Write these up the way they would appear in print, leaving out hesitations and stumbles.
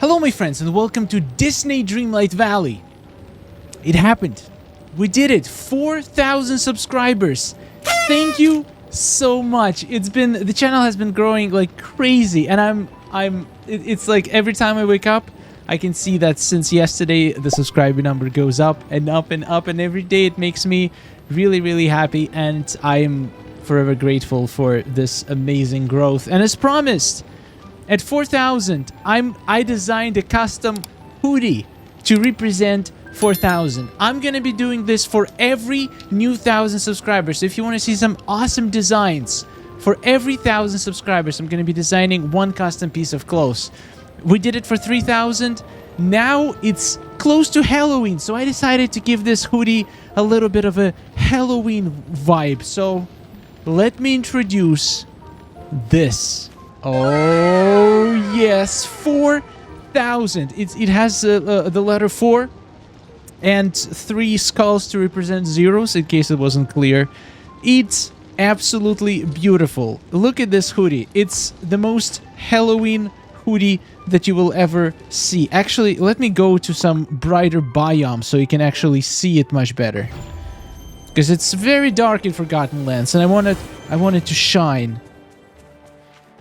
Hello my friends and welcome to Disney Dreamlight Valley. It happened. We did it. 4,000 subscribers. Thank you so much. The channel has been growing like crazy, and it's like every time I wake up I can see that since yesterday the subscriber number goes up and up and up, and every day it makes me really happy, and I am forever grateful for this amazing growth. And as promised, at 4,000, I designed a custom hoodie to represent 4,000. I'm gonna be doing this for every new 1,000 subscribers. So if you want to see some awesome designs for every 1,000 subscribers, I'm gonna be designing one custom piece of clothes. We did it for 3,000. Now it's close to Halloween, so I decided to give this hoodie a little bit of a Halloween vibe. So let me introduce this. Oh yes, 4,000. It has the letter 4 and 3 skulls to represent zeros, in case it wasn't clear. It's absolutely beautiful. Look at this hoodie. It's the most Halloween hoodie that you will ever see. Actually, let me go to some brighter biome so you can actually see it much better, because it's very dark in Forgotten Lands, and I want it to shine.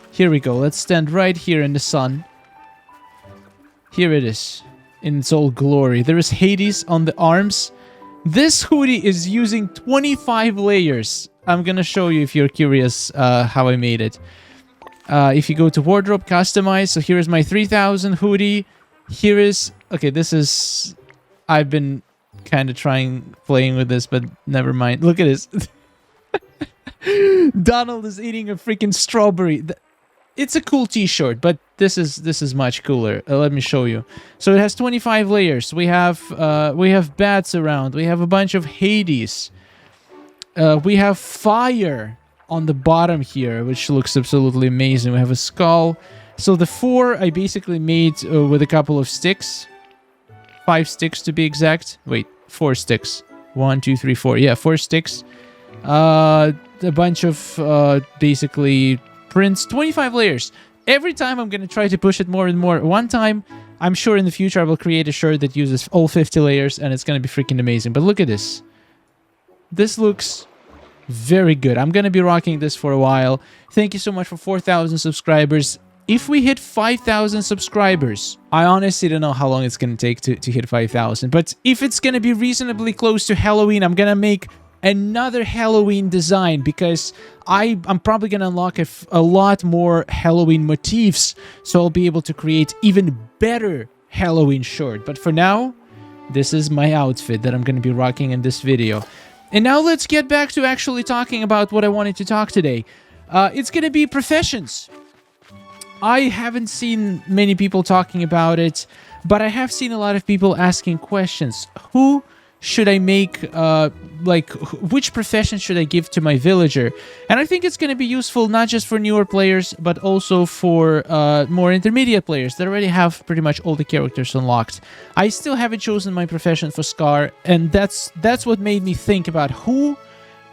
Here we go. Let's stand right here in the sun. Here it is in its all glory. There is Hades on the arms. This hoodie is using 25 layers. I'm gonna show you if you're curious how I made it. If you go to wardrobe, customize. So here is my 3,000 hoodie. Here is... Okay, this is... I've been kind of playing with this, but never mind. Look at this. Donald is eating a freaking strawberry. It's a cool t-shirt, but this is much cooler. Let me show you. So it has 25 layers. We have bats around. We have a bunch of Hades. We have fire on the bottom here, which looks absolutely amazing. We have a skull. So the 4 I basically made with a couple of sticks. 5 sticks to be exact. Wait, 4 sticks. 1, 2, 3, 4. Yeah, 4 sticks. A bunch of basically prints. 25 layers. Every time I'm going to try to push it more and more. One time, I'm sure in the future I will create a shirt that uses all 50 layers, and it's going to be freaking amazing. But look at this. This looks very good. I'm going to be rocking this for a while. Thank you so much for 4,000 subscribers. If we hit 5,000 subscribers, I honestly don't know how long it's going to take to hit 5,000. But if it's going to be reasonably close to Halloween, I'm going to make another Halloween design, because I'm probably going to unlock a lot more Halloween motifs. So I'll be able to create even better Halloween shirt. But for now, this is my outfit that I'm going to be rocking in this video. And now let's get back to actually talking about what I wanted to talk today. It's going to be professions. I haven't seen many people talking about it, but I have seen a lot of people asking questions. Who should I make, which profession should I give to my villager? And I think it's going to be useful not just for newer players, but also for more intermediate players that already have pretty much all the characters unlocked. I still haven't chosen my profession for Scar, and that's what made me think about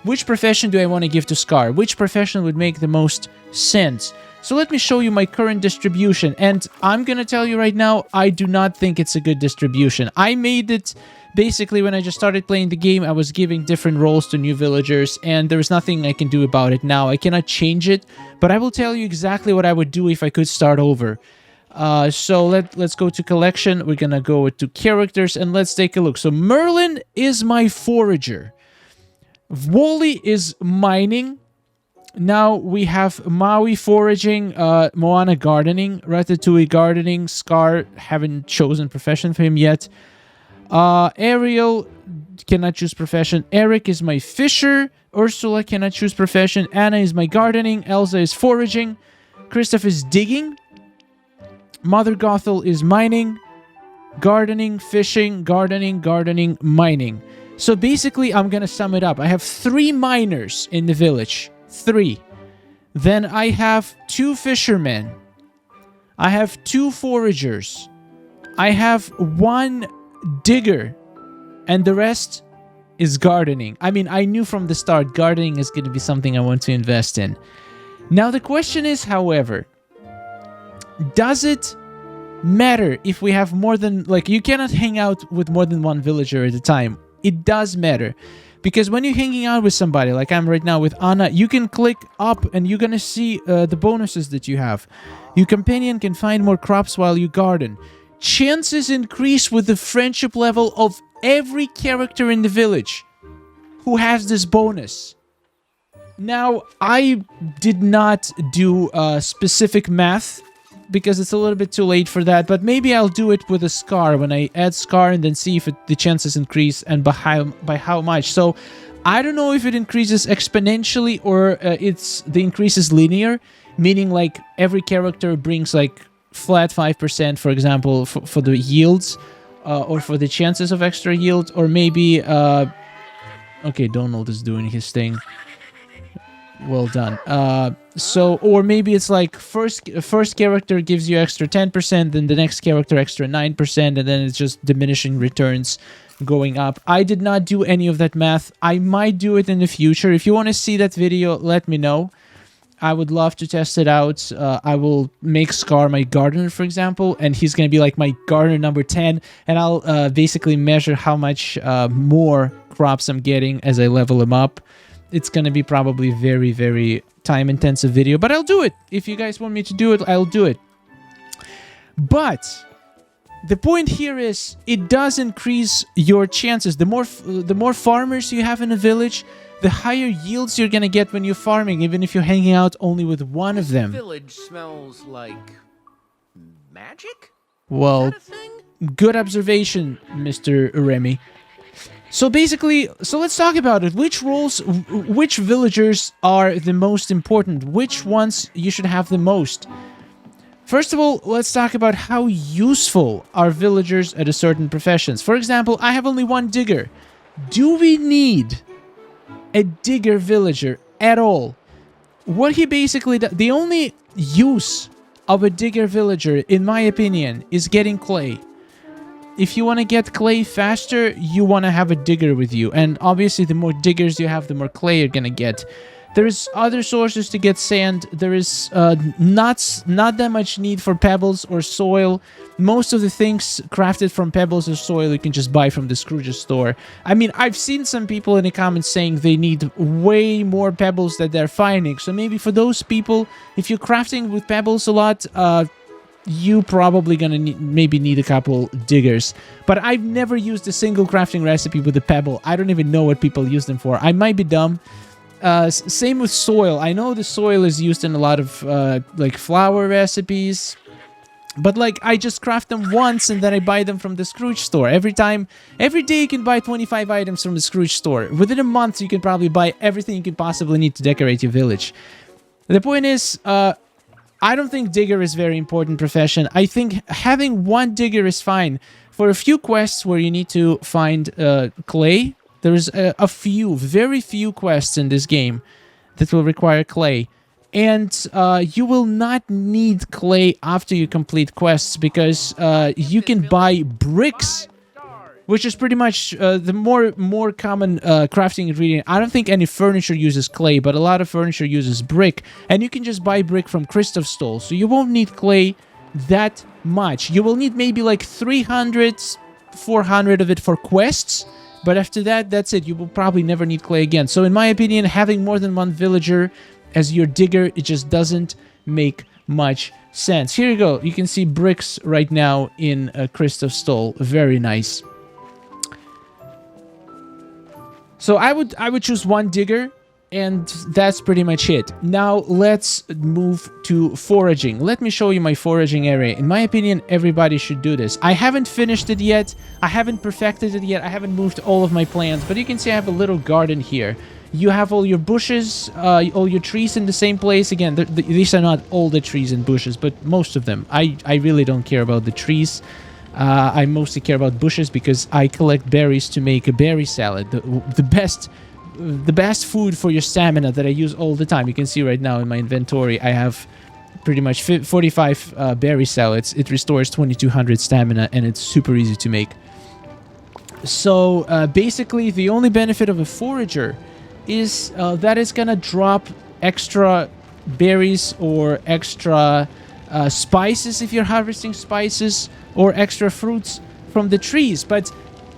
which profession do I want to give to Scar? Which profession would make the most sense? So let me show you my current distribution, and I'm going to tell you right now, I do not think it's a good distribution. I made it... Basically, when I just started playing the game, I was giving different roles to new villagers, and there's nothing I can do about it now. I cannot change it, but I will tell you exactly what I would do if I could start over. So let's go to collection. We're gonna go to characters, and let's take a look. So Merlin is my forager. Wally is mining. Now we have Maui foraging, Moana gardening, Ratatouille gardening, Scar, haven't chosen profession for him yet. Ariel cannot choose profession. Eric is my fisher. Ursula cannot choose profession. Anna is my gardening. Elsa is foraging. Kristoff is digging. Mother Gothel is mining. Gardening, fishing, gardening, mining. So basically, I'm gonna sum it up. I have 3 miners in the village. 3. Then I have 2 fishermen. I have 2 foragers. I have 1 digger, and the rest is gardening. I mean, I knew from the start gardening is going to be something I want to invest in. Now the question is, however, does it matter if we have more than, like, you cannot hang out with more than one villager at a time. It does matter. Because when you're hanging out with somebody, like I'm right now with Anna, you can click up and you're gonna see the bonuses that you have. Your companion can find more crops while you garden. Chances increase with the friendship level of every character in the village who has this bonus. Now, I did not do specific math because it's a little bit too late for that, but maybe I'll do it with a scar when I add scar and then see if the chances increase and by how much. So I don't know if it increases exponentially or the increase is linear, meaning like every character brings like flat 5%, for example, for the yields or for the chances of extra yield, or maybe okay, Donald is doing his thing. Well done. So, or maybe it's like first character gives you extra 10%, then the next character extra 9%, and then it's just diminishing returns going up. I did not do any of that math. I might do it in the future. If you want to see that video, let me know. I would love to test it out. I will make Scar my gardener, for example, and he's going to be like my gardener number 10, and I'll basically measure how much more crops I'm getting as I level him up. It's going to be probably very, very time-intensive video, but I'll do it. If you guys want me to do it, I'll do it. But the point here is it does increase your chances. The more farmers you have in a village, the higher yields you're going to get when you're farming, even if you're hanging out only with one of them. This village smells like magic? Well, Is that a thing? good observation, Mr. Remy. So basically, let's talk about it. Which villagers are the most important? Which ones you should have the most? First of all, let's talk about how useful are villagers at a certain professions. For example, I have only one digger. Do we need a digger villager at all? What he basically does, the only use of a digger villager, in my opinion, is getting clay. If you want to get clay faster, you want to have a digger with you. And obviously, the more diggers you have, the more clay you're going to get. There's other sources to get sand. There is not that much need for pebbles or soil. Most of the things crafted from pebbles or soil you can just buy from the Scrooge's store. I mean, I've seen some people in the comments saying they need way more pebbles that they're finding. So maybe for those people, if you're crafting with pebbles a lot, you probably gonna maybe need a couple diggers. But I've never used a single crafting recipe with a pebble. I don't even know what people use them for. I might be dumb. Same with soil. I know the soil is used in a lot of like flour recipes, but like I just craft them once and then I buy them from the Scrooge store. Every day you can buy 25 items from the Scrooge store. Within a month you can probably buy everything you could possibly need to decorate your village. The point is, I don't think digger is a very important profession. I think having one digger is fine. For a few quests where you need to find clay, there's a few, very few quests in this game that will require clay. And you will not need clay after you complete quests because you can buy bricks, which is pretty much the more common crafting ingredient. I don't think any furniture uses clay, but a lot of furniture uses brick. And you can just buy brick from Christoph's stall, so you won't need clay that much. You will need maybe like 300, 400 of it for quests, but after that, that's it. You will probably never need clay again. So in my opinion, having more than one villager as your digger, it just doesn't make much sense. Here you go. You can see bricks right now in Christoph's stall. Very nice. So I would choose one digger, and that's pretty much it. Now let's move to foraging. Let me show you my foraging area. In my opinion, everybody should do this. I haven't finished it yet. I haven't perfected it yet. I haven't moved all of my plants, but you can see I have a little garden here. You have all your bushes, all your trees in the same place. Again, these are not all the trees and bushes, but most of them. I really don't care about the trees. I mostly care about bushes because I collect berries to make a berry salad. The best food for your stamina that I use all the time. You can see right now in my inventory, I have pretty much 45 berry salads. It restores 2200 stamina, and it's super easy to make. So basically, the only benefit of a forager is that it's gonna drop extra berries or extra spices if you're harvesting spices or extra fruits from the trees. But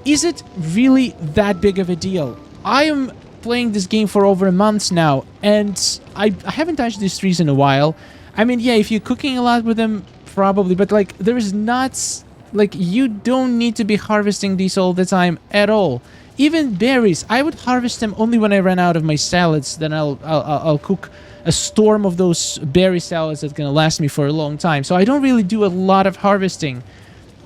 is it really that big of a deal? I am playing this game for over a month now, and I haven't touched these trees in a while. I mean, yeah, if you're cooking a lot with them, probably, but like there is not, like, you don't need to be harvesting these all the time at all. Even berries, I would harvest them only when I run out of my salads. Then I'll cook a storm of those berry salads that's gonna last me for a long time. So I don't really do a lot of harvesting.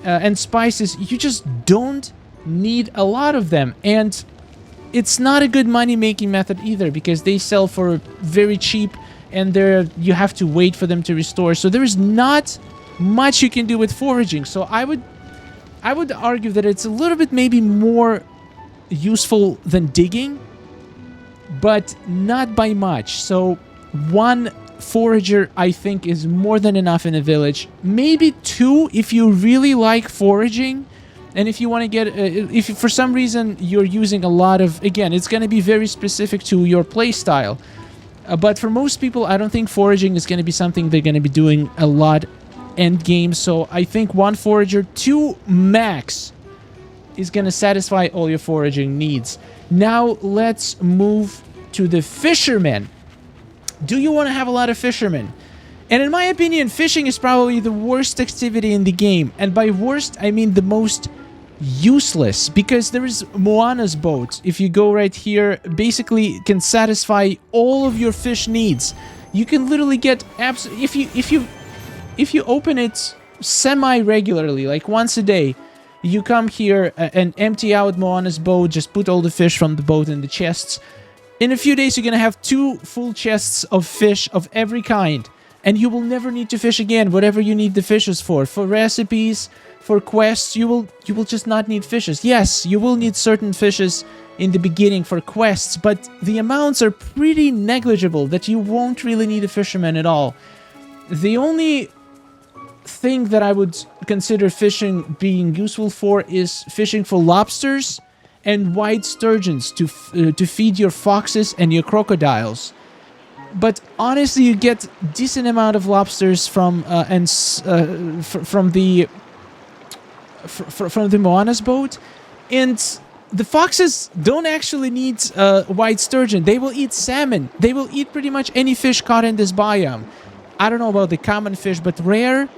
And spices, you just don't need a lot of them. And it's not a good money-making method either, because they sell for very cheap, and you have to wait for them to restore. So there is not much you can do with foraging. So I would argue that it's a little bit maybe more useful than digging, but not by much. So one forager, I think, is more than enough in a village. Maybe two if you really like foraging, and if you want to get if for some reason you're using a lot of, again, it's going to be very specific to your play style, but for most people, I don't think foraging is going to be something they're going to be doing a lot end game. So I think one forager, two max, is going to satisfy all your foraging needs. Now let's move to the fishermen. Do you want to have a lot of fishermen? And in my opinion, fishing is probably the worst activity in the game. And by worst, I mean the most useless, because there is Moana's boat. If you go right here, basically can satisfy all of your fish needs. You can literally get if you open it semi-regularly, like once a day, you come here and empty out Moana's boat, just put all the fish from the boat in the chests. In a few days, you're gonna have 2 full chests of fish of every kind, and you will never need to fish again, whatever you need the fishes for. For recipes, for quests, you will just not need fishes. Yes, you will need certain fishes in the beginning for quests, but the amounts are pretty negligible that you won't really need a fisherman at all. The only thing that I would consider fishing being useful for is fishing for lobsters and white sturgeons to feed your foxes and your crocodiles. But honestly, you get decent amount of lobsters from the Moana's boat, and the foxes don't actually need white sturgeon. They will eat salmon. They will eat pretty much any fish caught in this biome. I don't know about the common fish, but rare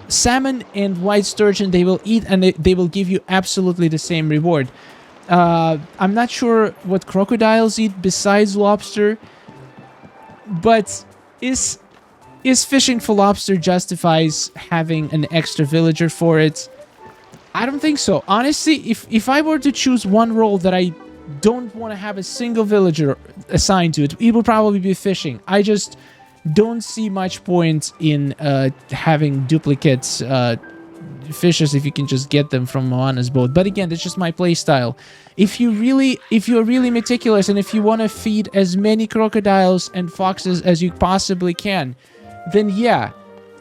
salmon and white sturgeon they will eat, and they will give you absolutely the same reward. I'm not sure what crocodiles eat besides lobster, but is fishing for lobster justifies having an extra villager for it? I don't think so. Honestly, if I were to choose one role that I don't want to have a single villager assigned to it, it would probably be fishing. I just don't see much point in having duplicates fishes if you can just get them from Moana's boat. But again, that's just my playstyle. If you're really meticulous, and if you want to feed as many crocodiles and foxes as you possibly can, then yeah,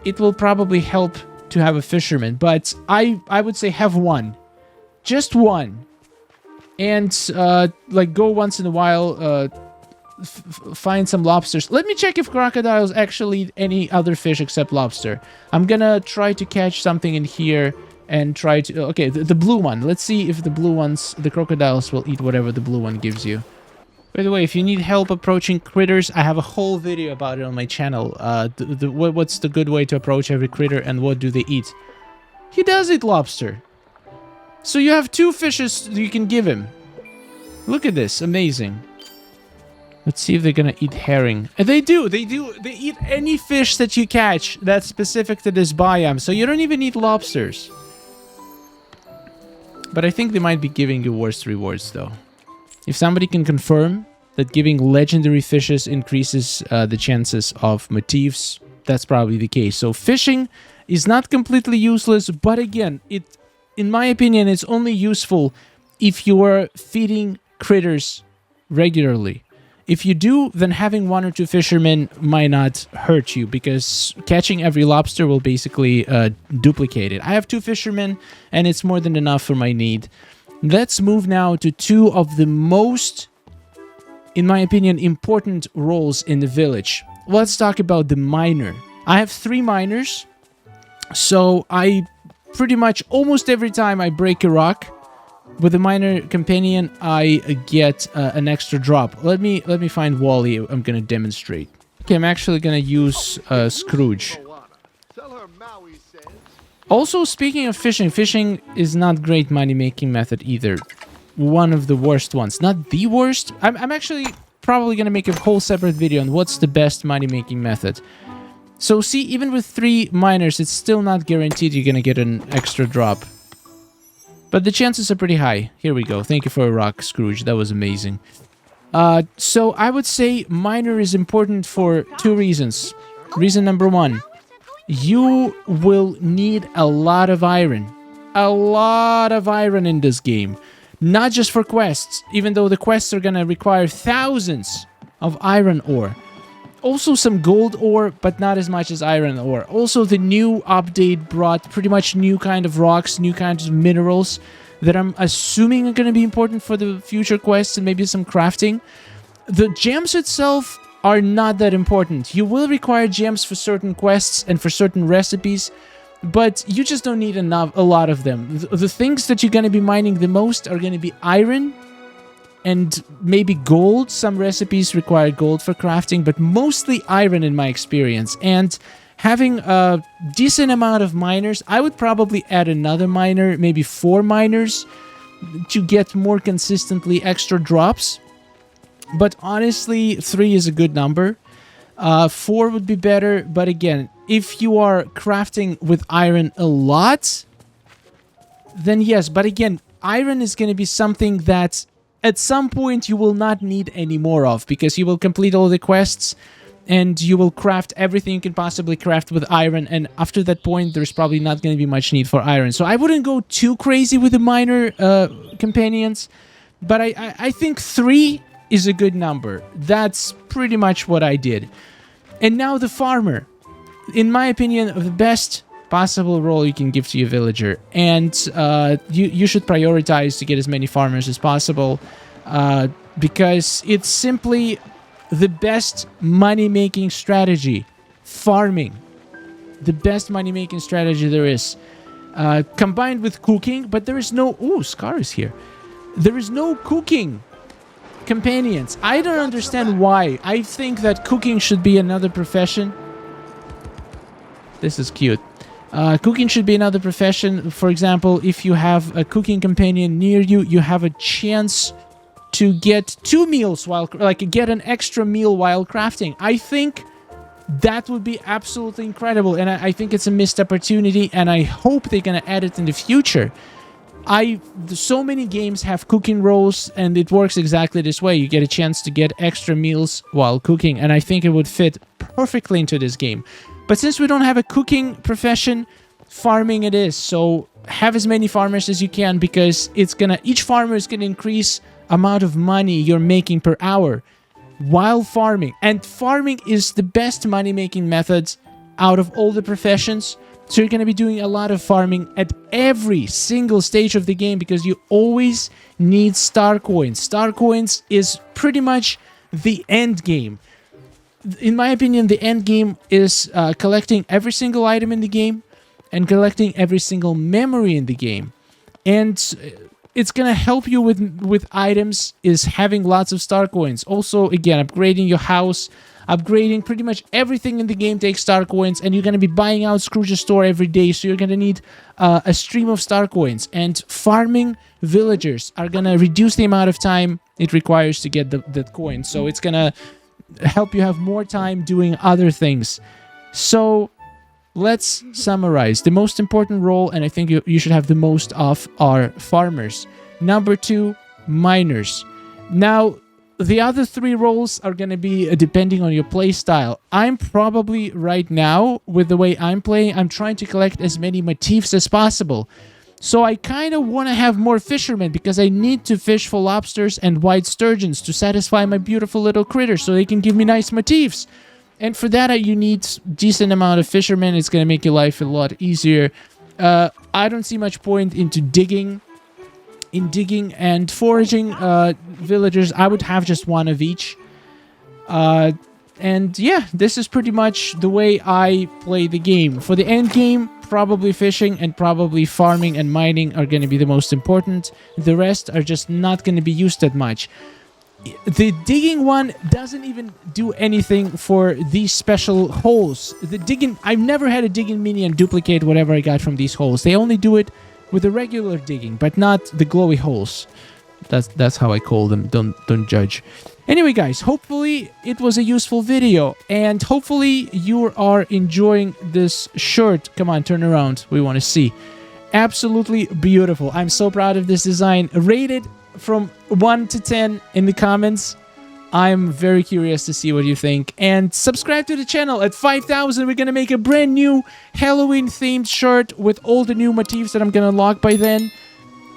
it will probably help to have a fisherman. But I would say have one, just one, and like go once in a while. Find some lobsters. Let me check if crocodiles actually eat any other fish except lobster. I'm gonna try to catch something in here and try to... Okay, the blue one. Let's see if the blue ones, the crocodiles, will eat whatever the blue one gives you. By the way, if you need help approaching critters, I have a whole video about it on my channel. What's the good way to approach every critter and what do they eat? He does eat lobster. So you have 2 fishes you can give him. Look at this. Amazing. Let's see if they're gonna eat herring. And they do. They eat any fish that you catch that's specific to this biome. So you don't even eat lobsters. But I think they might be giving you worse rewards, though. If somebody can confirm that giving legendary fishes increases the chances of motifs, that's probably the case. So fishing is not completely useless, but again, in my opinion, it's only useful if you are feeding critters regularly. If you do, then having 1 or 2 fishermen might not hurt you, because catching every lobster will basically duplicate it. I have 2 fishermen, and it's more than enough for my need. Let's move now to 2 of the most, in my opinion, important roles in the village. Let's talk about the miner. I have 3 miners. So I pretty much almost every time I break a rock with a miner companion, I get an extra drop. Let me find Wally. I'm gonna demonstrate. Okay, I'm actually gonna use Scrooge. Also, speaking of fishing, fishing is not great money-making method either. One of the worst ones. Not the worst. I'm actually probably gonna make a whole separate video on what's the best money-making method. So see, even with 3 miners, it's still not guaranteed you're gonna get an extra drop. But the chances are pretty high. Here we go. Thank you for a rock, Scrooge. That was amazing. So I would say miner is important for 2 reasons. Reason number 1. You will need a lot of iron. A lot of iron in this game. Not just for quests, even though the quests are gonna require thousands of iron ore. Also some gold ore, but not as much as iron ore. Also, the new update brought pretty much new kind of rocks, new kinds of minerals that I'm assuming are going to be important for the future quests and maybe some crafting. The gems itself are not that important. You will require gems for certain quests and for certain recipes, but you just don't need a lot of them. The things that you're going to be mining the most are going to be iron and maybe gold. Some recipes require gold for crafting, but mostly iron in my experience. And having a decent amount of miners, I would probably add another miner, maybe 4 miners, to get more consistently extra drops. But honestly, 3 is a good number. 4 would be better, but again, if you are crafting with iron a lot, then yes. But again, iron is going to be something that at some point you will not need any more of, because you will complete all the quests and you will craft everything you can possibly craft with iron, and after that point there's probably not going to be much need for iron. So I wouldn't go too crazy with the miner companions, but I think 3 is a good number. That's pretty much what I did. And now the farmer. In my opinion, the best possible role you can give to your villager, and you should prioritize to get as many farmers as possible, because it's simply the best money-making strategy. Farming, the best money-making strategy there is, combined with cooking. But there is no... Ooh, Scar is here. There is no cooking companions. I don't understand why. I think that cooking should be another profession. This is cute. Cooking should be another profession. For example, if you have a cooking companion near you, you have a chance to get 2 meals while, get an extra meal while crafting. I think that would be absolutely incredible, and I think it's a missed opportunity, and I hope they're gonna add it in the future. So many games have cooking roles, and it works exactly this way. You get a chance to get extra meals while cooking, and I think it would fit perfectly into this game. But since we don't have a cooking profession, farming it is. So have as many farmers as you can, because each farmer is gonna increase amount of money you're making per hour while farming. And farming is the best money-making method out of all the professions. So you're gonna be doing a lot of farming at every single stage of the game, because you always need star coins. Star coins is pretty much the end game. In my opinion, the end game is collecting every single item in the game and collecting every single memory in the game. And it's gonna help you with items is having lots of star coins. Also, again, upgrading your house, upgrading pretty much everything in the game takes star coins, and you're gonna be buying out Scrooge's store every day, so you're gonna need a stream of star coins. And farming villagers are gonna reduce the amount of time it requires to get that coin. So it's gonna help you have more time doing other things. So let's summarize. The most important role, and I think you should have the most of, are farmers. Number 2, miners. Now, the other 3 roles are going to be depending on your play style. I'm probably, right now, with the way I'm playing, I'm trying to collect as many motifs as possible. So I kind of want to have more fishermen, because I need to fish for lobsters and white sturgeons to satisfy my beautiful little critters so they can give me nice motifs. And for that, you need decent amount of fishermen. It's going to make your life a lot easier. I don't see much point into digging and foraging villagers. I would have just 1 of each. And yeah, this is pretty much the way I play the game. For the end game, probably fishing and probably farming and mining are going to be the most important. The rest are just not going to be used that much. The digging one doesn't even do anything for these special holes. The digging, I've never had a digging minion duplicate whatever I got from these holes. They only do it with the regular digging, but not the glowy holes. That's how I call them. Don't judge. Anyway, guys, hopefully it was a useful video, and hopefully you are enjoying this shirt. Come on, turn around. We want to see. Absolutely beautiful. I'm so proud of this design. Rated from 1 to 10 in the comments. I'm very curious to see what you think. And subscribe to the channel. At 5,000, we're going to make a brand new Halloween-themed shirt with all the new motifs that I'm going to unlock by then.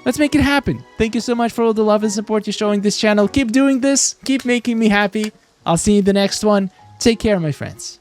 Let's make it happen. Thank you so much for all the love and support you're showing this channel. Keep doing this. Keep making me happy. I'll see you in the next one. Take care, my friends.